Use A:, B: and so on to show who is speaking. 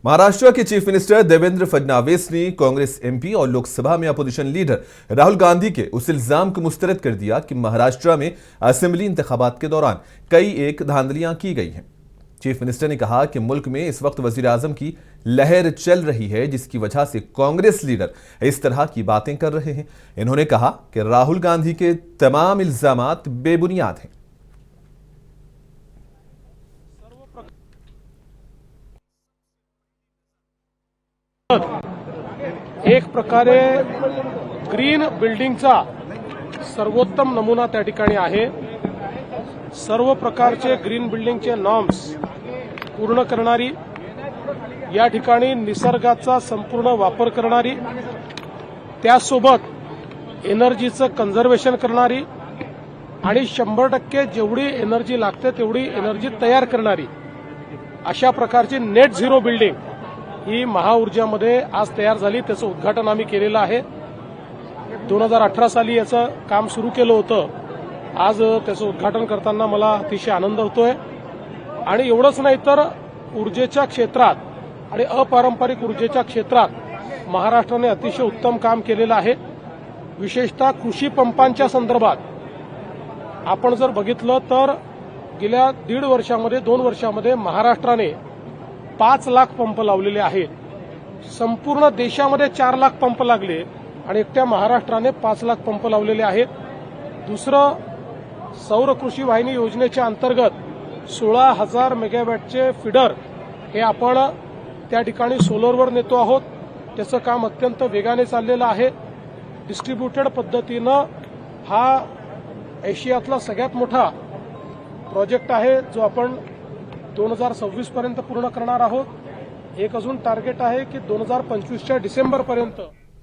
A: महाराष्ट्र के chief minister Devendra Fadnavis ने Congress MP और लोकसभा में अपोजिशन लीडर राहुल गांधी के उस इल्जाम को मुस्तरद कर दिया कि महाराष्ट्र में असेंबली इंतखाबात के दौरान कई एक धांधलियां की गई हैं। चीफ मिनिस्टर ने कहा कि मुल्क में इस वक्त वजीर आजम की लहर चल रही है, जिसकी वजह से कांग्रेस लीडर इस तरह की बातें कर रहे हैं। इन्होंने कहा कि राहुल गांधी के तमाम इल्जामात बेबुनियाद हैं।
B: एक प्रकारे ग्रीन बिल्डिंगचा सर्वोत्तम नमुना त्या ठिकाणी आहे। सर्व प्रकारचे ग्रीन बिल्डिंगचे नॉर्म्स पूर्ण करणारी, या ठिकाणी निसर्गाचा संपूर्ण वापर करणारी, त्यासोबत एनर्जीचं कन्झर्वेशन करणारी आणि 100% जेवढी एनर्जी लागते तेवढी एनर्जी तयार करणारी अशा प्रकारची नेट झिरो बिल्डिंग ही महाऊर्जामध्ये आज तयार झाली। त्याचं उद्घाटन आम्ही केलेलं आहे। 2018 साली याचं काम सुरू केलं होतं। आज त्याचं उद्घाटन करताना मला अतिशय आनंद होतोय। आणि एवढंच नाही तर ऊर्जेच्या क्षेत्रात आणि अपारंपरिक ऊर्जेच्या क्षेत्रात महाराष्ट्राने अतिशय उत्तम काम केलेलं आहे। विशेषतः कृषी पंपांच्या संदर्भात आपण जर बघितलं तर गेल्या 1.5 वर्षामध्ये 2 वर्षामध्ये महाराष्ट्राने 5 लाख पंप लावलेले आहेत। संपूर्ण देशामध्ये 4 लाख पंप लागले आणि एकट्या महाराष्ट्राने 5 लाख पंप लावलेले आहेत। दुसरं, सौर कृषी वाहिनी योजनेच्या अंतर्गत 16,000 मेगावॅटचे फीडर हे आपण त्या ठिकाणी सोलरवर नेतो आहोत। त्याचं काम अत्यंत वेगाने चाललेलं आहे। डिस्ट्रीब्युटेड पद्धतीनं हा एशियातला सगळ्यात मोठा प्रोजेक्ट आहे, जो आपण 2026 पर्यंत पूर्ण करणार आहोत। एक अजून टार्गेट आहे की 2025च्या डिसेंबर पर्यंत